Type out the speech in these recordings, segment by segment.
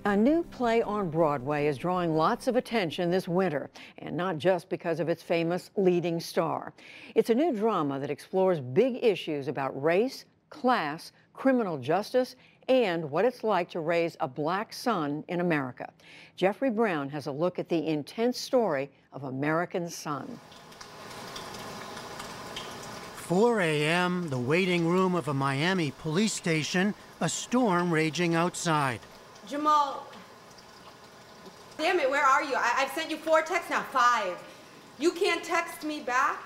A new play on Broadway is drawing lots of attention this winter, and not just because of its famous leading star. It's a new drama that explores big issues about race, class, criminal justice, and what it's like to raise a black son in America. Jeffrey Brown has a look at the intense story of American Son. 4 a.m., the waiting room of a Miami police station, a storm raging outside. Jamal, damn it, where are you? I've sent you 4 texts now, 5. You can't text me back?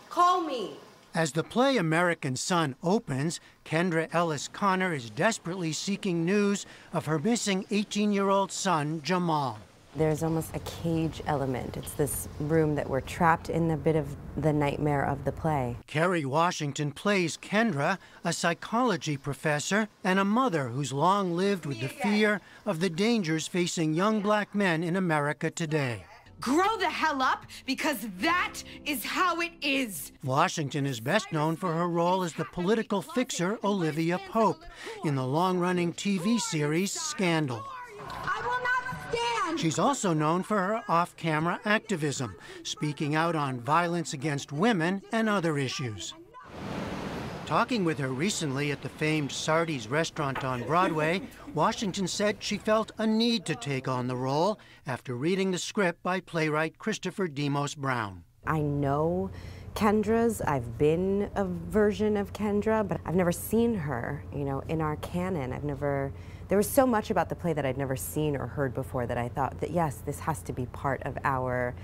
Call me. As the play American Son opens, Kendra Ellis Connor is desperately seeking news of her missing 18-year-old son, Jamal. There's almost a cage element. It's this room that we're trapped in, a bit of the nightmare of the play. Kerry Washington plays Kendra, a psychology professor and a mother who's long lived with the fear of the dangers facing young black men in America today. Grow the hell up, because that is how it is. Washington is best known for her role as the political fixer Olivia Pope in the long-running TV series Scandal. I will not stand. She's also known for her off-camera activism, speaking out on violence against women and other issues. Talking with her recently at the famed Sardi's restaurant on Broadway, Washington said she felt a need to take on the role after reading the script by playwright Christopher Demos Brown. I know Kendra's. I've been a version of Kendra, but I've never seen her, in our canon. There was so much about the play that I'd never seen or heard before that I thought that, yes, this has to be part of our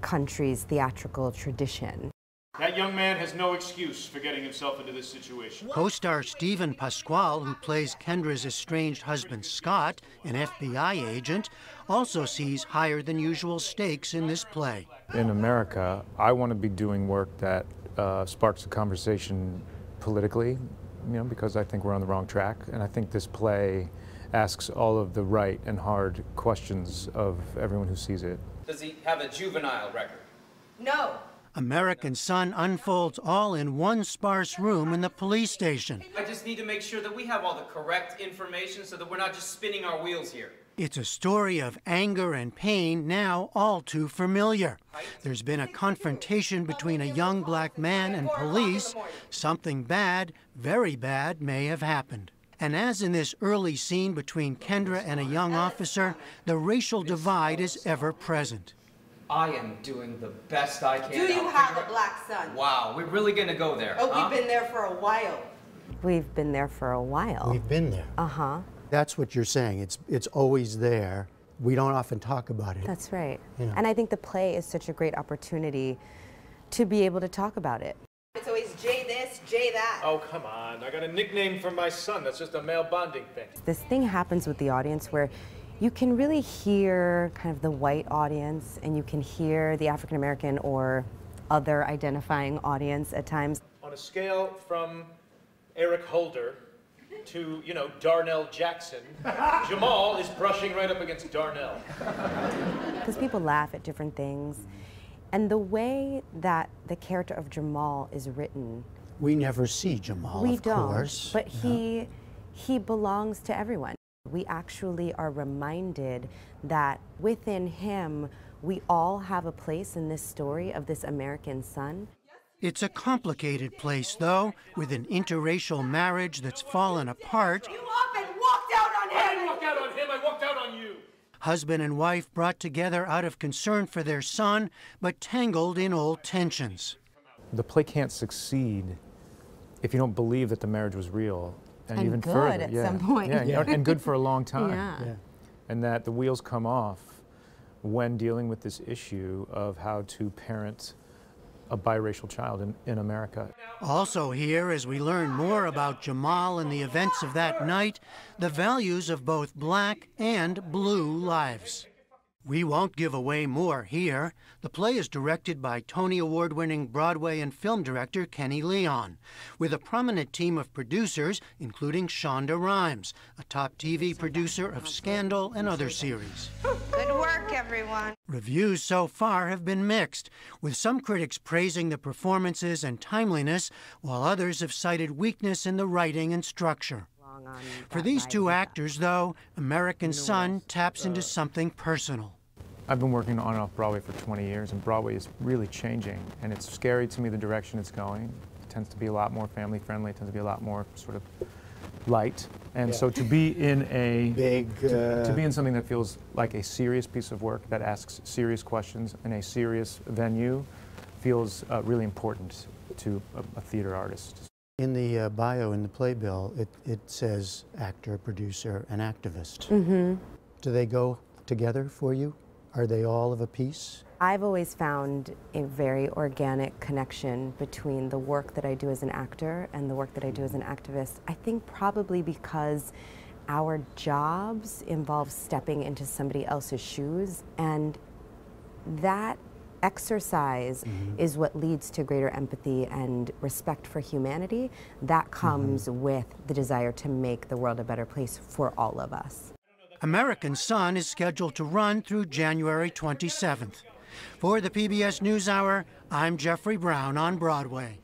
country's theatrical tradition. That young man has no excuse for getting himself into this situation. Co-star Stephen Pasquale, who plays Kendra's estranged husband Scott, an FBI agent, also sees higher than usual stakes in this play. In America, I want to be doing work that sparks a conversation politically, because I think we're on the wrong track. And I think this play asks all of the right and hard questions of everyone who sees it. Does he have a juvenile record? No. American Son unfolds all in one sparse room in the police station. I just need to make sure that we have all the correct information so that we're not just spinning our wheels here. It's a story of anger and pain now all too familiar. There's been a confrontation between a young black man and police. Something bad, very bad, may have happened. And as in this early scene between Kendra and a young officer, the racial divide is ever present. I am doing the best I can. Do you have a black son? Wow, we're really gonna go there. Oh, we've been there for a while. We've been there for a while. We've been there. Uh-huh. That's what you're saying. It's always there. We don't often talk about it. That's right. And I think the play is such a great opportunity to be able to talk about it. It's always Jay this, Jay that. Oh, come on. I got a nickname for my son. That's just a male bonding thing. This thing happens with the audience where you can really hear kind of the white audience, and you can hear the African American or other identifying audience at times. On a scale from Eric Holder to, Darnell Jackson, Jamal is brushing right up against Darnell. Because people laugh at different things. And the way that the character of Jamal is written, we never see Jamal, we of don't, course. But he belongs to everyone. We actually are reminded that within him, we all have a place in this story of this American son. It's a complicated place, though, with an interracial marriage that's fallen apart. You up and walked out on him! I didn't walk out on him, I walked out on you! Husband and wife brought together out of concern for their son, but tangled in old tensions. The play can't succeed if you don't believe that the marriage was real. And even good further, at some point. And good for a long time. Yeah. And that the wheels come off when dealing with this issue of how to parent a biracial child in America. Also here, as we learn more about Jamal and the events of that night, the values of both black and blue lives. We won't give away more here. The play is directed by Tony Award-winning Broadway and film director Kenny Leon, with a prominent team of producers, including Shonda Rhimes, a top TV producer of Scandal and other series. Good work, everyone. Reviews so far have been mixed, with some critics praising the performances and timeliness, while others have cited weakness in the writing and structure. For these two actors, though, American Son taps into something personal. I've been working on and off Broadway for 20 years, and Broadway is really changing, and it's scary to me the direction it's going. It tends to be a lot more family-friendly, it tends to be a lot more sort of light, and so to be in a to be in something that feels like a serious piece of work that asks serious questions in a serious venue feels really important to a theater artist. In the bio in the playbill, it says actor, producer, and activist. Do they go together for you? Are they all of a piece? I've always found a very organic connection between the work that I do as an actor and the work that I do as an activist. I think probably because our jobs involve stepping into somebody else's shoes, and that exercise is what leads to greater empathy and respect for humanity. That comes with the desire to make the world a better place for all of us. American Son is scheduled to run through January 27th. For the PBS NewsHour, I'm Jeffrey Brown on Broadway.